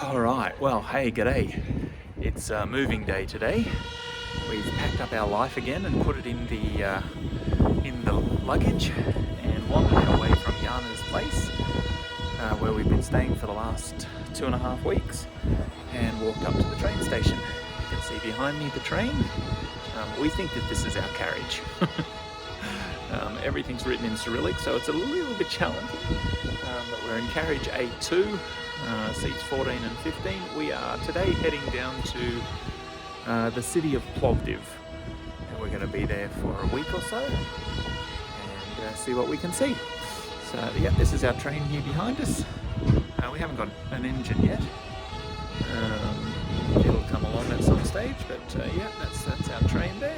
Alright, well, hey, g'day. It's moving day today. We've packed up our life again and put it in the luggage and wandered away from Jana's place, where we've been staying for the last 2.5 weeks, and walked up to the train station. You can see behind me the train. We think that this is our carriage. Everything's written in Cyrillic, so it's a little bit challenging, but we're in carriage A2, seats 14 and 15. We are today heading down to the city of Plovdiv, and we're going to be there for a week or so and see what we can see. So yeah, this is our train here behind us. We haven't got an engine yet. It'll come along at some stage, but yeah, that's our train there.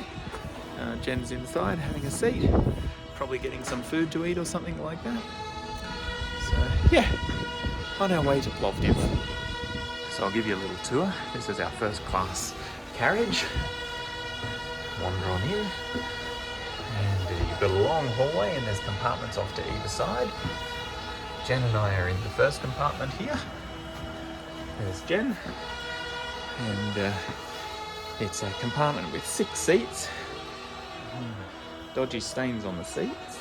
Jen's inside having a seat, probably getting some food to eat or something like that. So yeah, on our way to Plovdiv. So I'll give you a little tour. This is our first class carriage. Wander on in, and you've got a long hallway and there's compartments off to either side. Jen and I are in the first compartment here. There's Jen, and it's a compartment with 6 seats. Dodgy stains on the seats.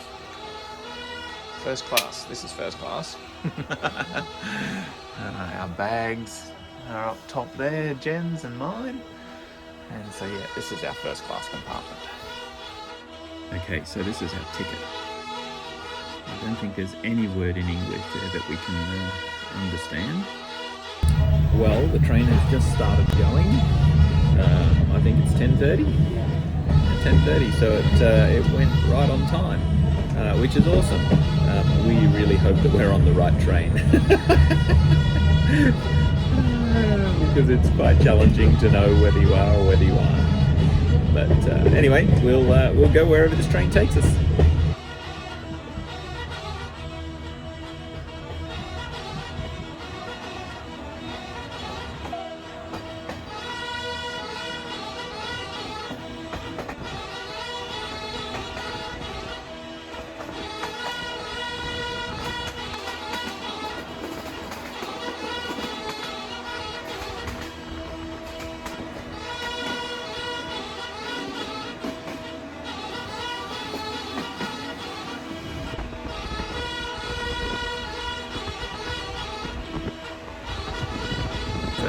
First class. This is first class. Our bags are up top there, Jen's and mine. And so yeah, this is our first class compartment. Okay, so this is our ticket. I don't think there's any word in English there that we can understand. Well, the train has just started going. I think it's 10:30. 10:30, so it went right on time, which is awesome. We really hope that we're on the right train. Because it's quite challenging to know whether you are or whether you aren't. But anyway, we'll go wherever this train takes us.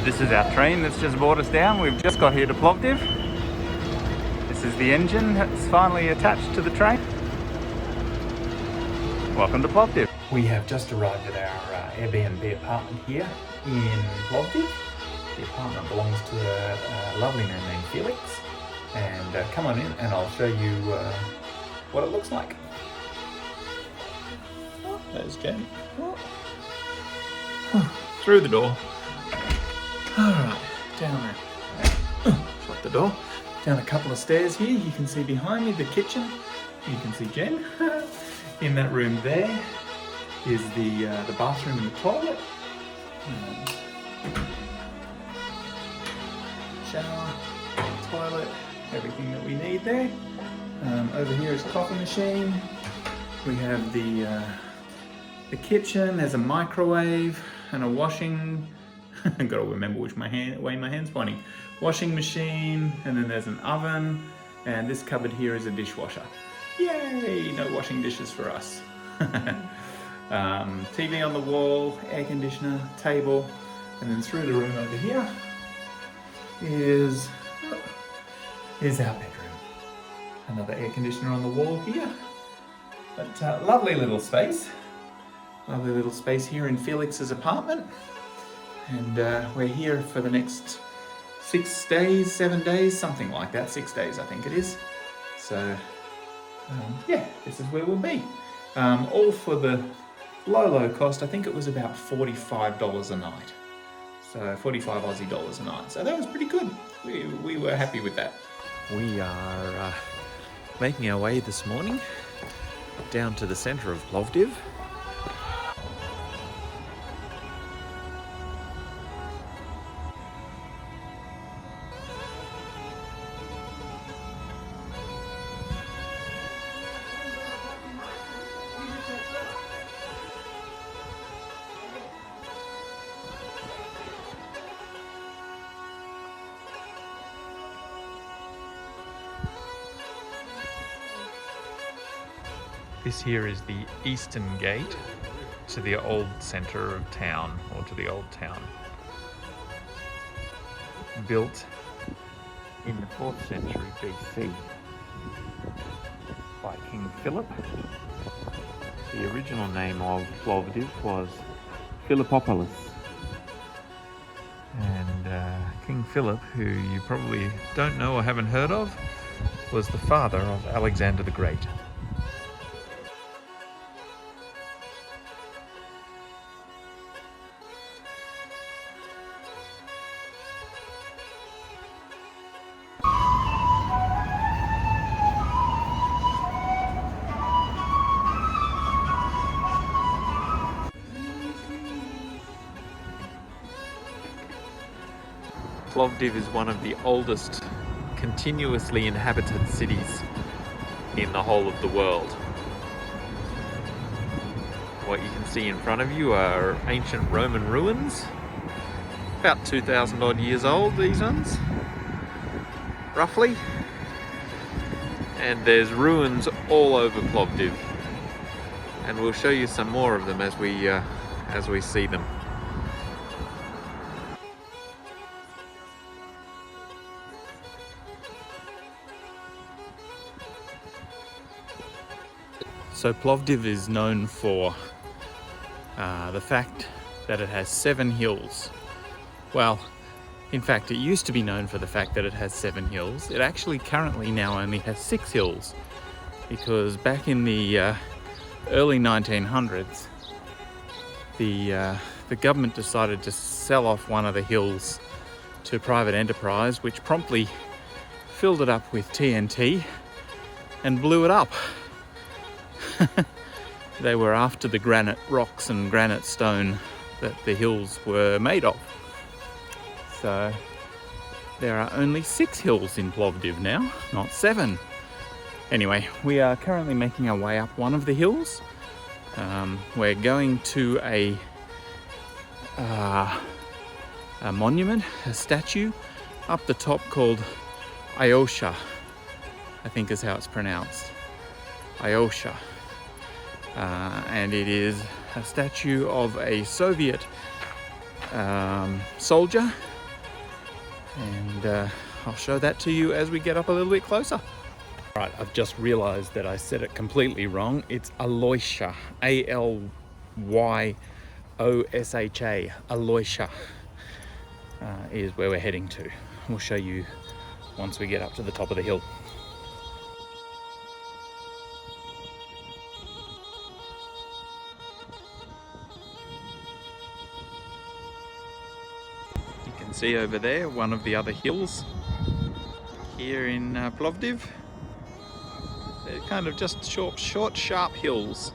This is our train that's just brought us down. We've just got here to Plovdiv. This is the engine that's finally attached to the train. Welcome to Plovdiv. We have just arrived at our Airbnb apartment here in Plovdiv. The apartment belongs to a lovely man named Felix. And come on in and I'll show you what it looks like. Oh, there's Jen. Oh. Through the door. Alright, down there. Shut the door. Down a couple of stairs here. You can see behind me the kitchen. You can see Jen. In that room there is the bathroom and the toilet. Shower, toilet, everything that we need there. Over here is a coffee machine. We have the kitchen. There's a microwave and a washing. I've got to remember which way my hand's pointing. Washing machine, and then there's an oven, and this cupboard here is a dishwasher. Yay! No washing dishes for us. TV on the wall, air conditioner, table, and then through the room over here is our bedroom. Another air conditioner on the wall here. But lovely little space. Lovely little space here in Felix's apartment. And we're here for the next 6 days, 7 days, something like that. 6 days, I think it is. So, yeah, this is where we'll be. All for the low cost. I think it was about $45 a night. So 45 Aussie dollars a night. So that was pretty good. We were happy with that. We are making our way this morning down to the centre of Plovdiv. This here is the eastern gate to the old centre of town, or to the old town. Built in the 4th century BC by King Philip. The original name of Plovdiv was Philippopolis. And King Philip, who you probably don't know or haven't heard of, was the father of Alexander the Great. Plovdiv is one of the oldest continuously inhabited cities in the whole of the world. What you can see in front of you are ancient Roman ruins, about 2,000 odd years old, these ones, roughly. And there's ruins all over Plovdiv, and we'll show you some more of them as we see them. So Plovdiv is known for the fact that it has 7 hills. Well, in fact, it used to be known for the fact that it has 7 hills. It actually currently now only has 6 hills, because back in the early 1900s, the government decided to sell off one of the hills to private enterprise, which promptly filled it up with TNT and blew it up. They were after the granite rocks and granite stone that the hills were made of. So there are only 6 hills in Plovdiv now, not 7. Anyway, we are currently making our way up one of the hills. We're going to a monument, a statue up the top called Iosha, I think is how it's pronounced. Iosha. And it is a statue of a Soviet soldier, and I'll show that to you as we get up a little bit closer. Right, I've just realized that I said it completely wrong. It's Aloysha, A-L-Y-O-S-H-A, Aloysha is where we're heading to. We'll show you once we get up to the top of the hill. See over there, one of the other hills here in Plovdiv. They're kind of just short, sharp hills,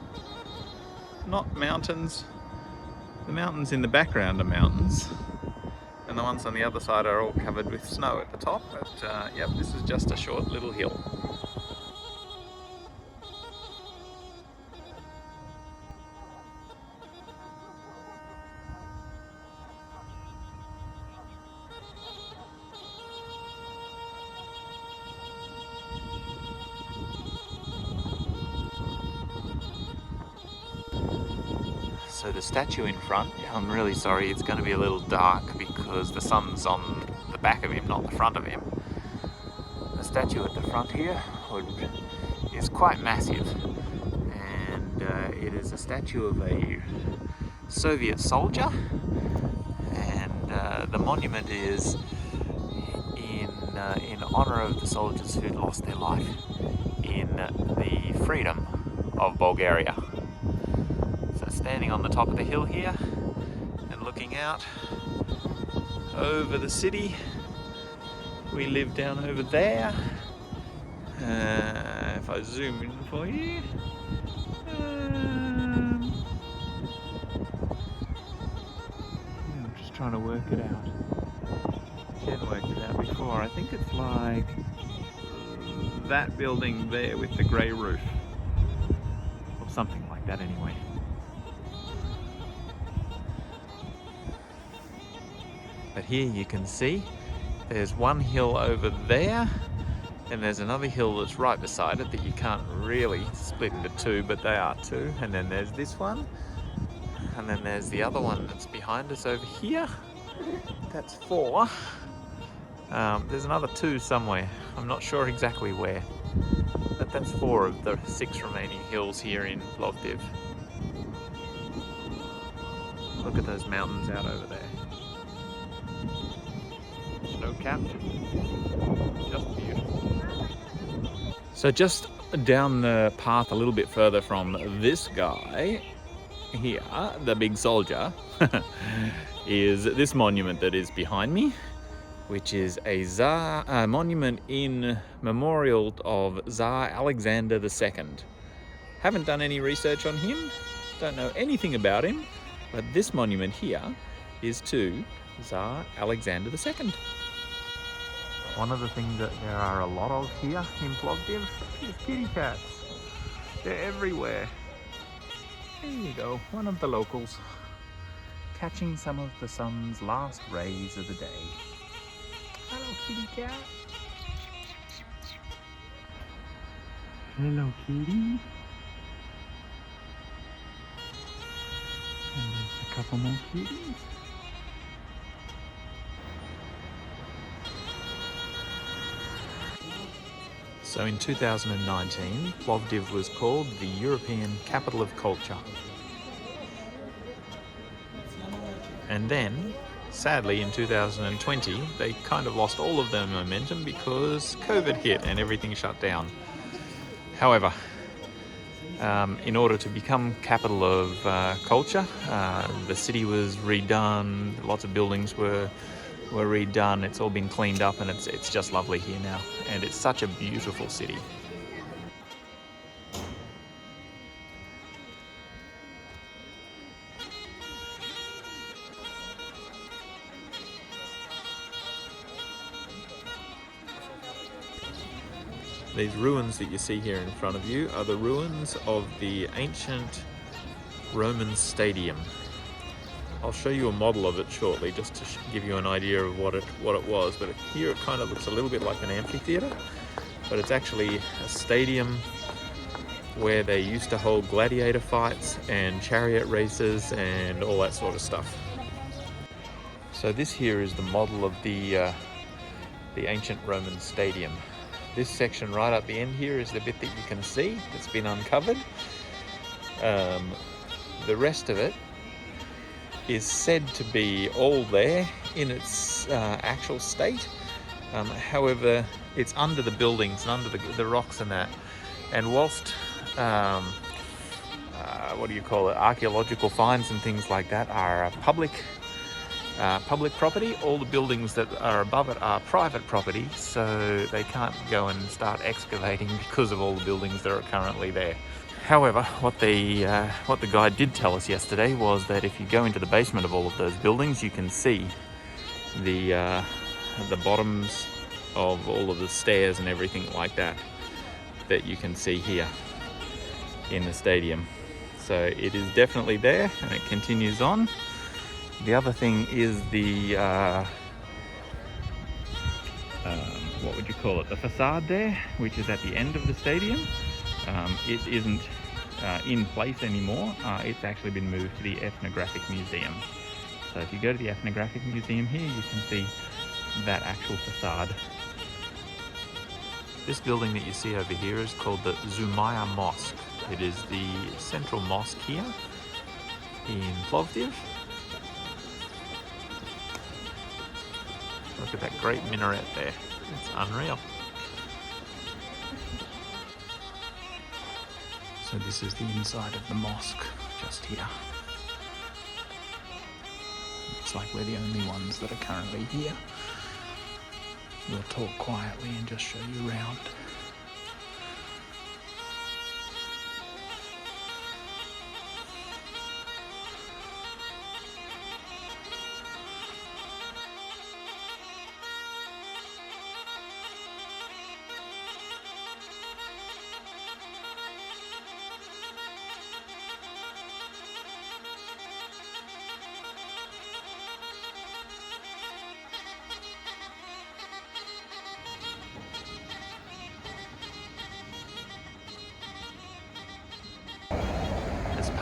not mountains. The mountains in the background are mountains, and the ones on the other side are all covered with snow at the top. But yep, this is just a short little hill. So the statue in front, I'm really sorry, it's going to be a little dark because the sun's on the back of him, not the front of him. The statue at the front here is quite massive, and it is a statue of a Soviet soldier, and the monument is in honor of the soldiers who lost their life in the freedom of Bulgaria. Standing on the top of the hill here and looking out over the city. We live down over there. If I zoom in for you, I'm just trying to work it out. I didn't work it out before. I think it's like that building there with the grey roof, or something like that anyway. But here you can see there's one hill over there, And there's another hill that's right beside it that you can't really split into two, but they are two. And then there's this one. And then there's the other one that's behind us over here. That's 4. There's another 2 somewhere. I'm not sure exactly where. But that's 4 of the 6 remaining hills here in Plovdiv. Look at those mountains out over there. Snow-capped. Just beautiful. So just down the path a little bit further from this guy here, the big soldier, is this monument that is behind me, which is a monument in memorial of Tsar Alexander II. Haven't done any research on him, don't know anything about him, but this monument here is to Tsar Alexander II. One of the things that there are a lot of here in Plovdiv is kitty cats. They're everywhere. There you go, one of the locals, catching some of the sun's last rays of the day. Hello, kitty cat. Hello, kitty. And there's a couple more kitties. So in 2019, Plovdiv was called the European Capital of Culture. And then, sadly, in 2020, they kind of lost all of their momentum because COVID hit and everything shut down. However, in order to become capital of culture, the city was redone, lots of buildings were redone, it's all been cleaned up, and it's just lovely here now. And it's such a beautiful city. These ruins that you see here in front of you are the ruins of the ancient Roman stadium. I'll show you a model of it shortly, just to give you an idea of what it was. But here it kind of looks a little bit like an amphitheater, but it's actually a stadium where they used to hold gladiator fights and chariot races and all that sort of stuff. So this here is the model of the ancient Roman stadium. This section right at the end here is the bit that you can see that's been uncovered. The rest of it is said to be all there in its actual state. However, it's under the buildings and under the rocks and that. And whilst, archaeological finds and things like that are public property, all the buildings that are above it are private property, so they can't go and start excavating because of all the buildings that are currently there. However, what the guide did tell us yesterday was that if you go into the basement of all of those buildings, you can see the bottoms of all of the stairs and everything like that you can see here in the stadium. So it is definitely there, and it continues on. The other thing is the the facade there, which is at the end of the stadium. It isn't in place anymore. It's actually been moved to the Ethnographic Museum. So if you go to the Ethnographic Museum here, you can see that actual facade. This building that you see over here is called the Zumaya Mosque. It is the central mosque here in Plovdiv. Look at that great minaret there. It's unreal. So this is the inside of the mosque, just here. Looks like we're the only ones that are currently here. We'll talk quietly and just show you around.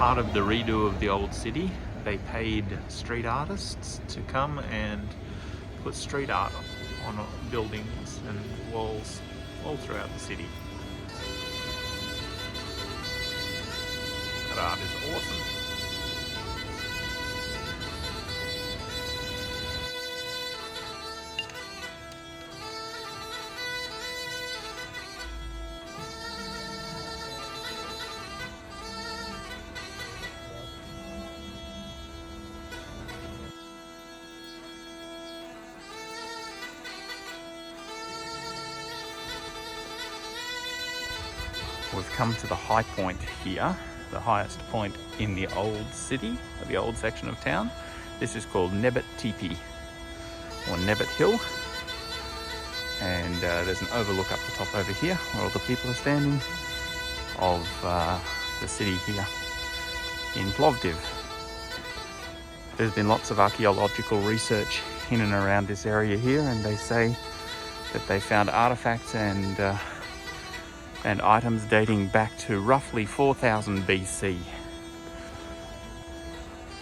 part of the redo of the old city. They paid street artists to come and put street art on buildings and walls all throughout the city. That art is awesome. We've come to the high point here, the highest point in the old city, or the old section of town. This is called Nabbit or Nabbit Hill. And there's an overlook up the top over here where all the people are standing of the city here in Plovdiv. There's been lots of archaeological research in and around this area here, and they say that they found artifacts and items dating back to roughly 4000 BC.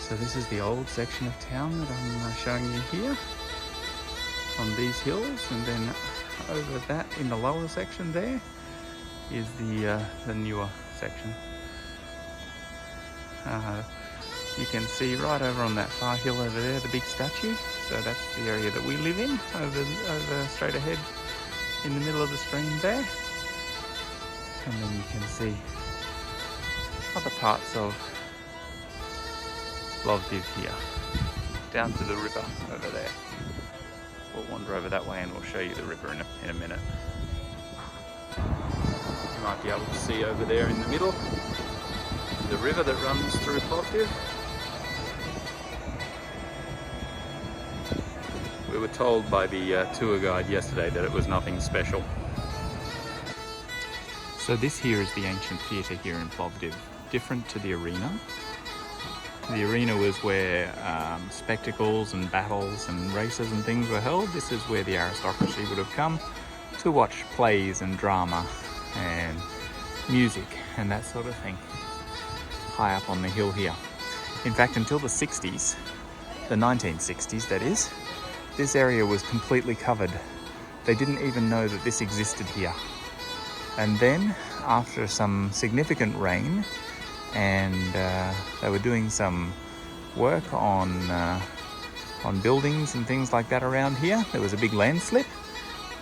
So this is the old section of town that I'm showing you here on these hills, and then over that in the lower section there is the newer section. You can see right over on that far hill over there the big statue, so that's the area that we live in, over straight ahead in the middle of the screen there. And then you can see other parts of Plovdiv here, down to the river over there. We'll wander over that way and we'll show you the river in a minute. You might be able to see over there in the middle the river that runs through Plovdiv. We were told by the tour guide yesterday that it was nothing special. So this here is the ancient theatre here in Plovdiv, different to the arena. The arena was where spectacles and battles and races and things were held. This is where the aristocracy would have come to watch plays and drama and music and that sort of thing, high up on the hill here. In fact, until the 60s, the 1960s that is, this area was completely covered. They didn't even know that this existed here. And then, after some significant rain, and they were doing some work on buildings and things like that around here, there was a big landslip,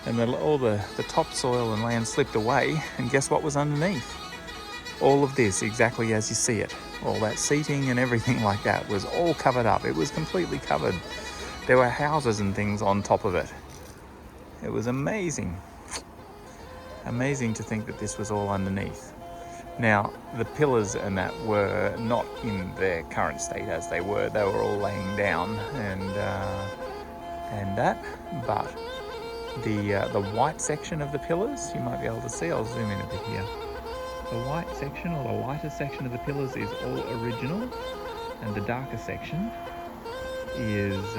and all the topsoil and land slipped away, and guess what was underneath? All of this, exactly as you see it. All that seating and everything like that was all covered up. It was completely covered. There were houses and things on top of it. It was amazing. Amazing to think that this was all underneath. Now, the pillars and that were not in their current state as they were. They were all laying down and that. But the white section of the pillars, you might be able to see. I'll zoom in a bit here. The white section, or the lighter section of the pillars, is all original, and the darker section is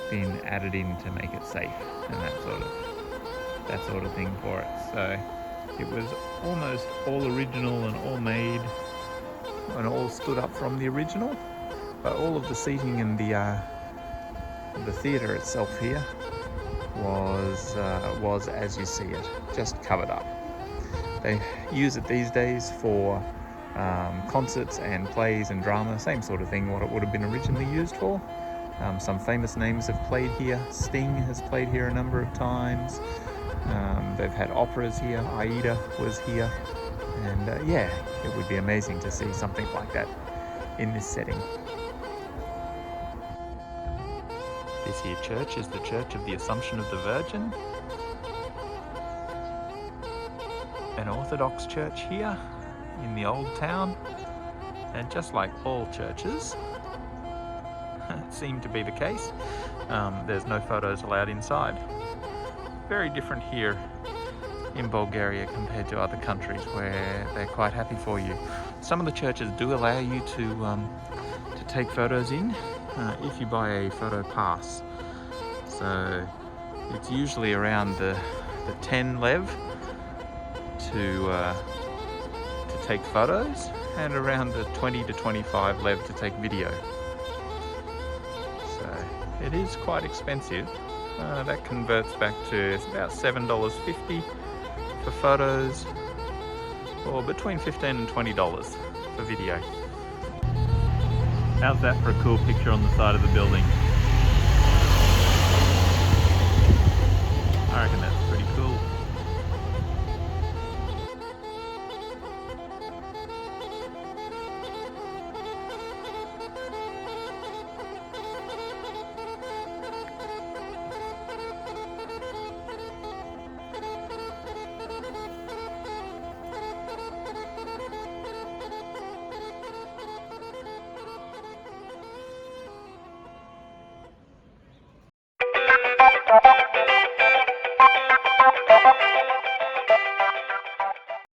been added in to make it safe and that sort of thing for it. So it was almost all original and all made and all stood up from the original, but all of the seating and the theatre itself here was as you see it, just covered up. They use it these days for concerts and plays and drama, same sort of thing what it would have been originally used for. Some famous names have played here. Sting has played here a number of times. They've had operas here. Aida was here. And yeah, it would be amazing to see something like that in this setting. This here church is the Church of the Assumption of the Virgin. An Orthodox church here in the old town. And just like all churches, seem to be the case, there's no photos allowed inside. Very different here in Bulgaria compared to other countries where they're quite happy for you. Some of the churches do allow you to take photos in if you buy a photo pass. So it's usually around the 10 lev to take photos, and around the 20 to 25 lev to take video. So it is quite expensive. That converts back to about $7.50 for photos, or between $15 and $20 for video. How's that for a cool picture on the side of the building? I reckon that's